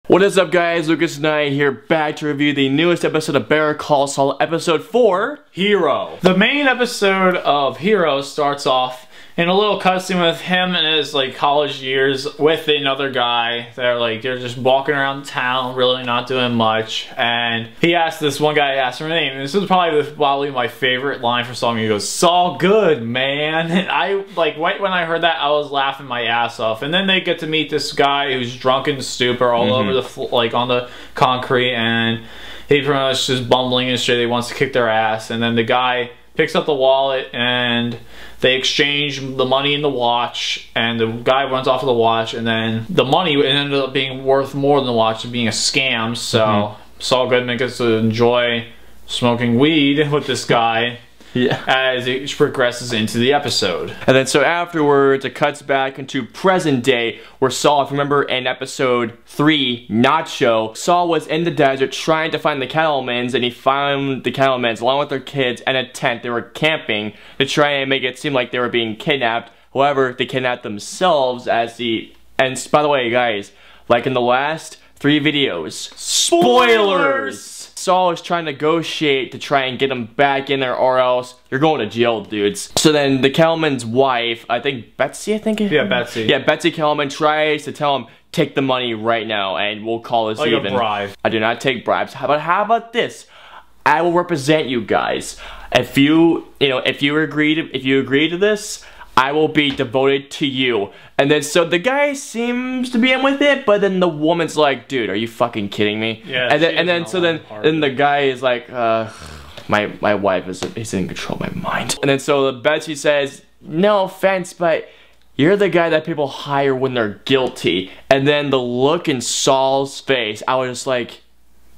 What is up, guys? Lucas and I here back to review the newest episode of Better Call Saul, episode 4, Hero. The main episode of Hero starts off in a little cutscene with him and his college years with another guy. They're just walking around town, really not doing much. And he asked this one guy, asked her name. And this is probably my favorite line for Saul. He goes, "Saul good, man." And right when I heard that, I was laughing my ass off. And then they get to meet this guy who's drunk and stupid all over the on the concrete, and he pretty much just bumbling and shit. He wants to kick their ass, and then the guy picks up the wallet and they exchange the money and the watch, and the guy runs off with the watch, and then the money ended up being worth more than the watch, being a scam. So Saul Goodman gets to enjoy smoking weed with this guy. Yeah. As it progresses into the episode. And then so afterwards, it cuts back into present day, where Saul, if you remember in episode 3, Nacho, Saul was in the desert trying to find the cattlemans, and he found the cattlemans along with their kids in a tent. They were camping to try and make it seem like they were being kidnapped. However, they kidnapped themselves as the... And by the way, guys, like in the last 3 videos, spoilers! Saul is trying to negotiate to try and get him back in there, or else you're going to jail, dudes. So then the Kelman's wife, I think Betsy, Yeah, Betsy. Yeah, Betsy Kelman tries to tell him, take the money right now and we'll call this even. Like a bribe. I do not take bribes. How about this? I will represent you guys. If you agree to this, I will be devoted to you. And then so the guy seems to be in with it, but then the woman's like, dude, are you fucking kidding me? Yeah. And then the guy is like, my wife is in control of my mind. And then so Betsy says, no offense, but you're the guy that people hire when they're guilty. And then the look in Saul's face, I was just like,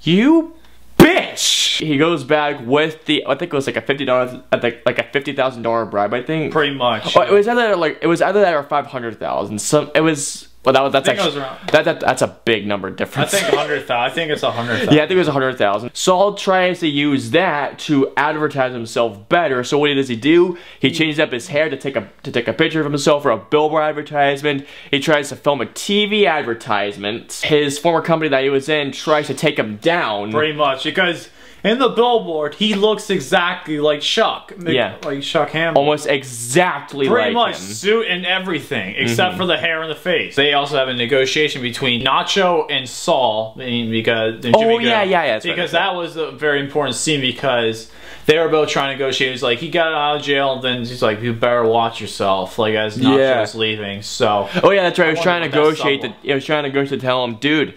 you bitch! He goes back with the, I think it was like a $50, like a $50,000 bribe, I think. Pretty much. Oh, it was either that or 500,000. So it was. Well, that's actually that's a big number difference. I think 100,000. I think it's 100,000. Yeah, I think it was 100,000. Saul tries to use that to advertise himself better. So what does he do? He changes up his hair to take a picture of himself for a billboard advertisement. He tries to film a TV advertisement. His former company that he was in tries to take him down. Pretty much, because in the billboard, he looks exactly like Chuck. Yeah. Like Chuck Hamilton. Almost exactly like him. Pretty much, suit and everything, except for the hair and the face. They also have a negotiation between Nacho and Saul, because... Because that was a very important scene, because they were both trying to negotiate. He's like, he got out of jail, and then he's like, you better watch yourself, like, as Nacho's leaving, so... Oh yeah, that's right, I was trying to negotiate to tell him, dude,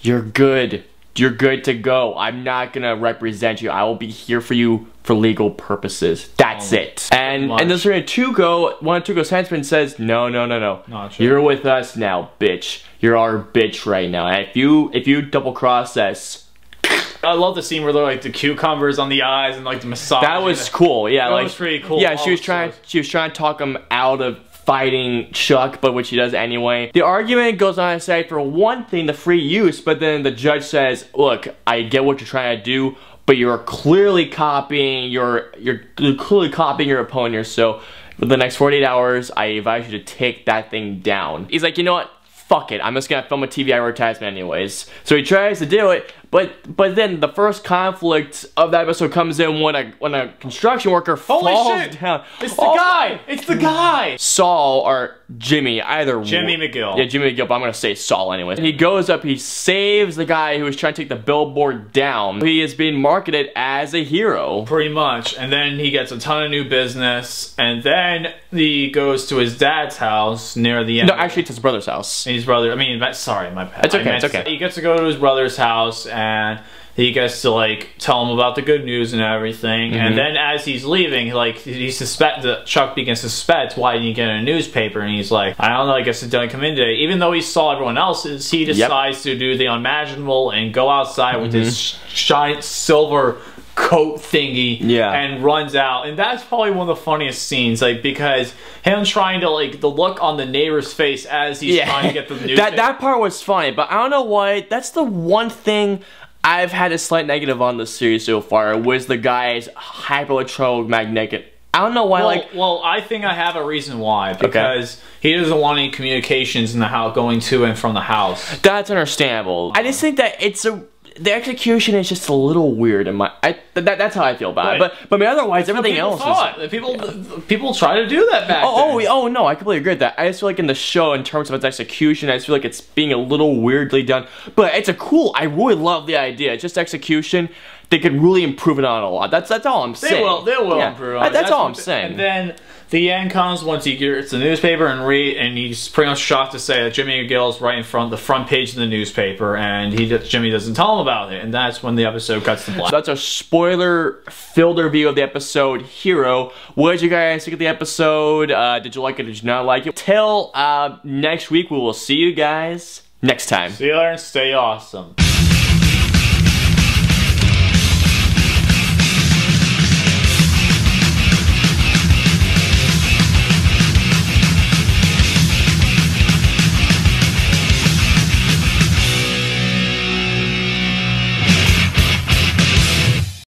you're good. You're good to go. I'm not gonna represent you. I will be here for you for legal purposes. That's it. And then one of Tuco's henchmen says, no. Not sure. You're with us now, bitch. You're our bitch right now. And if you double cross us. I love the scene where they're like the cucumbers on the eyes and like the massage. That was cool. Yeah, that was pretty cool. Yeah, she was trying to talk him out of fighting Chuck, but which he does anyway. The argument goes on to say, for one thing, the free use, but then the judge says, look, I get what you're trying to do, but you're clearly copying your opponent. So for the next 48 hours, I advise you to take that thing down. He's like, you know what? Fuck it, I'm just gonna film a TV advertisement anyways. So he tries to do it, but then the first conflict of that episode comes in when a construction worker falls down. It's the guy! It's the guy! Saul or Jimmy, either Jimmy McGill. Yeah, Jimmy McGill, but I'm gonna say Saul anyways. And he goes up, he saves the guy who was trying to take the billboard down. He is being marketed as a hero. Pretty much. And then he gets a ton of new business, and then he goes to his dad's house near the end. No, actually it's his brother's house. And his brother, sorry, my bad. It's okay, it's okay. He gets to go to his brother's house, and he gets to like tell him about the good news and everything. And then as he's leaving, Chuck begins to suspect, why didn't you get in a newspaper? And he's like, I don't know, I guess it didn't come in today. Even though he saw everyone else's, he decides to do the unimaginable and go outside with his giant silver coat thingy and runs out. And that's probably one of the funniest scenes, like, because him trying to, like, the look on the neighbor's face as he's trying to get the newspaper. that part was funny, but I don't know why. That's the one thing I've had a slight negative on this series so far, was the guy's hyper-electromagnetic I don't know why, well, I think I have a reason why. Because he doesn't want any communications in the house going to and from the house. That's understandable. I just think that the execution is just a little weird in that's how I feel about it. But I mean, otherwise everything else people try to do that back then. Oh no, I completely agree with that. I just feel like in the show, in terms of its execution, I just feel like it's being a little weirdly done. But it's I really love the idea. It's just execution. They could really improve it on a lot. That's all I'm saying. They will improve on it. That's all I'm saying. And then the end comes once he gets the newspaper and he's pretty much shocked to say that Jimmy McGill's right in front, the front page of the newspaper, and Jimmy doesn't tell him about it, and that's when the episode cuts to black. So that's a spoiler-filled review of the episode Hero. What did you guys think of the episode? Did you like it? Did you not like it? Till next week, we will see you guys next time. See you later and stay awesome.